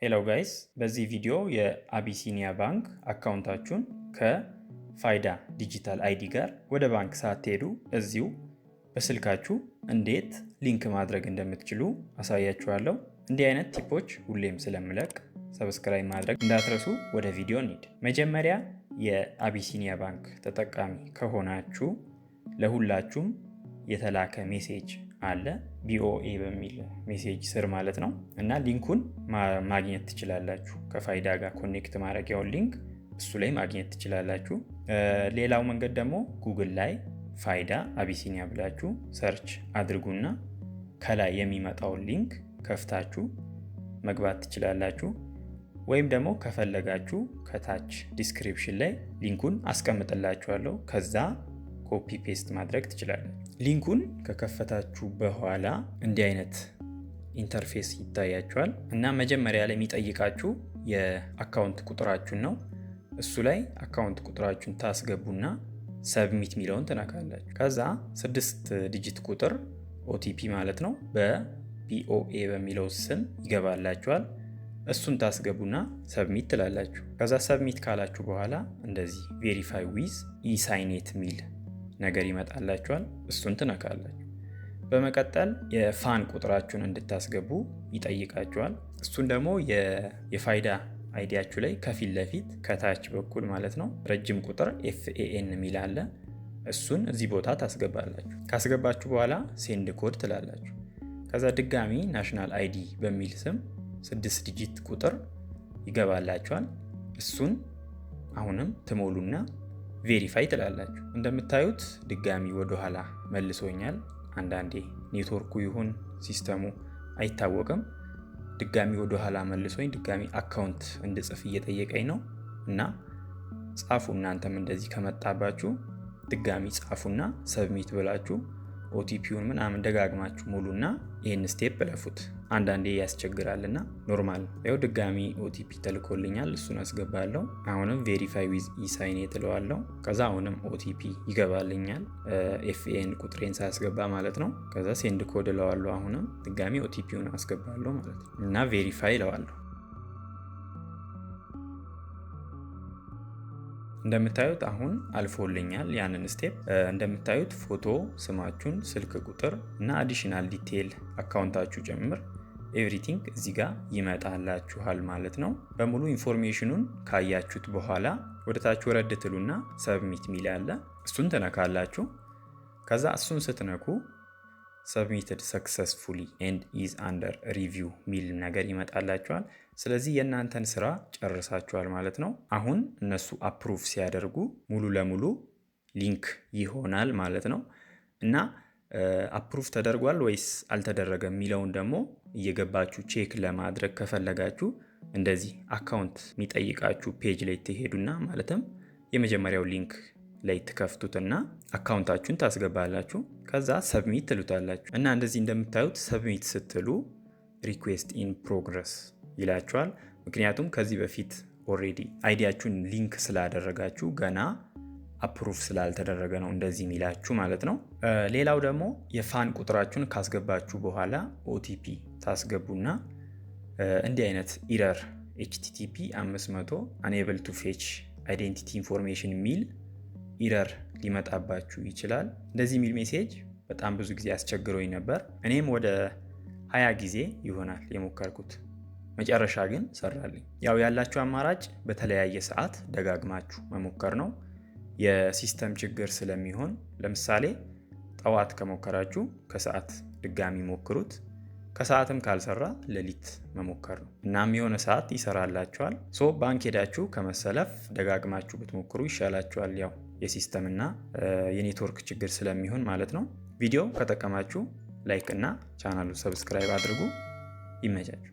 ሄሎ ጋይስ፣ በዚህ ቪዲዮ የአቢሲኒያ ባንክ አካውንታችሁን ከፋይዳ ዲጂታል አይዲ ጋር ወደ ባንክ ሳትሄዱ እዚሁ በስልካችሁ እንዴት ሊንክ ማድረግ እንደምትችሉ አሳያችኋለሁ። እንዲህ አይነት ቲፖች ሁሌም ስለምለቅ ሰብስክራይብ ማድረግ እንዳትረሱ። ወደ ቪዲዮ እንሂድ። መጀመሪያ የአቢሲኒያ ባንክ ተጠቃሚ ከሆናችሁ ለሁላችሁም የተላከ ሜሴጅ አለ ቢኦኤ በሚል ሜሴጅ ስር ማለት ነው። እና ሊንኩን ማግኘት ትችላላችሁ። ከፋይዳ ጋር ኮኔክት ማድረጊያውን ሊንክ እሱ ላይ ማግኘት ትችላላችሁ። ሌላው መንገድ ደግሞ ጉግል ላይ ፋይዳ አቢሲኒያ ብላችሁ ሰርች አድርጉና ከላይ የሚመጣውን ሊንክ ከፍታችሁ መግባት ትችላላችሁ። ወይም ደግሞ ከፈለጋችሁ ከታች ዲስክሪፕሽን ላይ ሊንኩን አስቀምጥላችኋለሁ። ከዛ ኮፒ ፔስት ማድረግ ትችላላችሁ። ሊንኩን ከከፈታችሁ በኋላ እንዲህ አይነት ኢንተርፌስ ይታያችኋል እና መጀመሪያ ላይ የሚጠይቃችሁ የአካውንት ቁጥራችሁን ነው። እሱ ላይ አካውንት ቁጥራችሁን ታስገቡና ሰብሚት የሚለውን ትነካላችሁ። ከዛ 6 ዲጂት ቁጥር ኦቲፒ ማለት ነው በቢኦኤ በሚለው ስም ይገባላችኋል። እሱን ታስገቡና ሰብሚት ትላላችሁ። ከዛ ሰብሚት ካላችሁ በኋላ እንደዚህ ቬሪፋይ ዊዝ ኢሳይኔት ሚል ነገር ይመጣላችኋል። እሱን ትነካላችሁ። በመቀጠል የፋን ቁጥራችሁን እንድታስገቡ ይጠይቃችኋል። እሱን ደግሞ የፋይዳ አይዲያችሁ ላይ ከፊት ለፊት ከታች በኩል ማለት ነው ረጅም ቁጥር FAN ሚል አለ። እሱን እዚህ ቦታ ታስገባላችሁ። ካስገባችሁ በኋላ ሴንድ ኮድ ትላላችሁ። ከዛ ድጋሚ ናሽናል አይዲ በሚል ስም 6 ዲጂት ቁጥር ይገባላችኋል። እሱን አሁንም ትሞሉና ቬሪፋይ ትላላችሁ። እንደምታዩት ድጋሚ ወደኋላ መልሶኛል። አንዳንዴ ኔትወርኩ ይሁን ሲስተሙ አይታወቅም። ድጋሚ ወደኋላ መልሶኝ ድጋሚ አካውንት እንድጽፍ እየጠየቀኝ ነው እና ጻፉ። እናንተም እንደዚህ ከመጣባችሁ ድጋሚ ጻፉና ሰብሚት ብላችሁ ኦቲፒውን ምናምን ደጋግማችሁ ሙሉና ይህን ስቴፕ ለፉት። አንዳንዴ ያስቸግራልና ኖርማል። ያው ድጋሚ ኦቲፒ ተልኮልኛል፣ እሱን አስገባለሁ። አሁንም ቬሪፋይ ዊዝ ኢሳይኔት እለዋለሁ። ከዛ አሁንም ኦቲፒ ይገባልኛል FAN ቁጥሬን ሳያስገባ ማለት ነው። ከዛ ሴንድ ኮድ እለዋለሁ። አሁንም ድጋሚ ኦቲፒውን አስገባለሁ ማለት ነው እና ቬሪፋይ እለዋለሁ። እንደምታዩት አሁን አልፎልኛል ያንን ስቴፕ። እንደምታዩት ፎቶ፣ ስማችሁን፣ ስልክ ቁጥር እና አዲሽናል ዲቴል አካውንታችሁ ጭምር ኤቭሪቲንግ እዚህ ጋር ይመጣላችኋል ማለት ነው። በሙሉ ኢንፎርሜሽኑን ካያችሁት በኋላ ወደታች ወረድ ትሉና ሰብሚት ሚል አለ። እሱን ትነካላችሁ። ከዛ እሱን ስትነኩ ሰብሚትድ ሰክሰስፉሊ ኤንድ ኢዝ አንደር ሪቪው ሚል ነገር ይመጣላችኋል። ስለዚህ የእናንተን ስራ ጨርሳችኋል ማለት ነው። አሁን እነሱ አፕሩቭ ሲያደርጉ ሙሉ ለሙሉ ሊንክ ይሆናል ማለት ነው እና አፕሩቭ ተደርጓል ወይስ አልተደረገም የሚለውን ደግሞ እየገባችሁ ቼክ ለማድረግ ከፈለጋችሁ እንደዚህ አካውንት የሚጠይቃችሁ ፔጅ ላይ ትሄዱና ማለትም የመጀመሪያው ሊንክ ላይ ትከፍቱትና አካውንታችሁን ታስገባላችሁ። ከዛ ሰብሚት ትሉታላችሁ እና እንደዚህ እንደምታዩት ሰብሚት ስትሉ ሪኩዌስት ኢን ፕሮግረስ ይላችኋል። ምክንያቱም ከዚህ በፊት ኦልሬዲ አይዲያችሁን ሊንክ ስላደረጋችሁ ገና አፕሩቭ ስላልተደረገ ነው እንደዚህ የሚላችሁ ማለት ነው። ሌላው ደግሞ የፋን ቁጥራችሁን ካስገባችሁ በኋላ ኦቲፒ ታስገቡና እንዲህ አይነት ኢረር HTTP 500 unable to fetch identity information ሚል ኢረር ሊመጣባችሁ ይችላል። እንደዚህ የሚል ሜሴጅ በጣም ብዙ ጊዜ አስቸግሮኝ ነበር። እኔም ወደ 20 ጊዜ ይሆናል የሞከርኩት። መጨረሻ ግን ሰራልኝ። ያው ያላችሁ አማራጭ በተለያየ ሰዓት ደጋግማችሁ መሞከር ነው። የሲስተም ችግር ስለሚሆን ለምሳሌ ጠዋት ከሞከራችሁ ከሰዓት ድጋሚ ሞክሩት። ከሰዓትም ካልሰራ ሌሊት መሞከር ነው። እናም የሆነ ሰዓት ይሰራላችኋል። ባንክ ሄዳችሁ ከመሰለፍ ደጋግማችሁ ብትሞክሩ ይሻላችኋል። ያው የሲስተም እና የኔትወርክ ችግር ስለሚሆን ማለት ነው። ቪዲዮ ከጠቀማችሁ ላይክ እና ቻናሉ ሰብስክራይብ አድርጉ። ይመቻችሁ።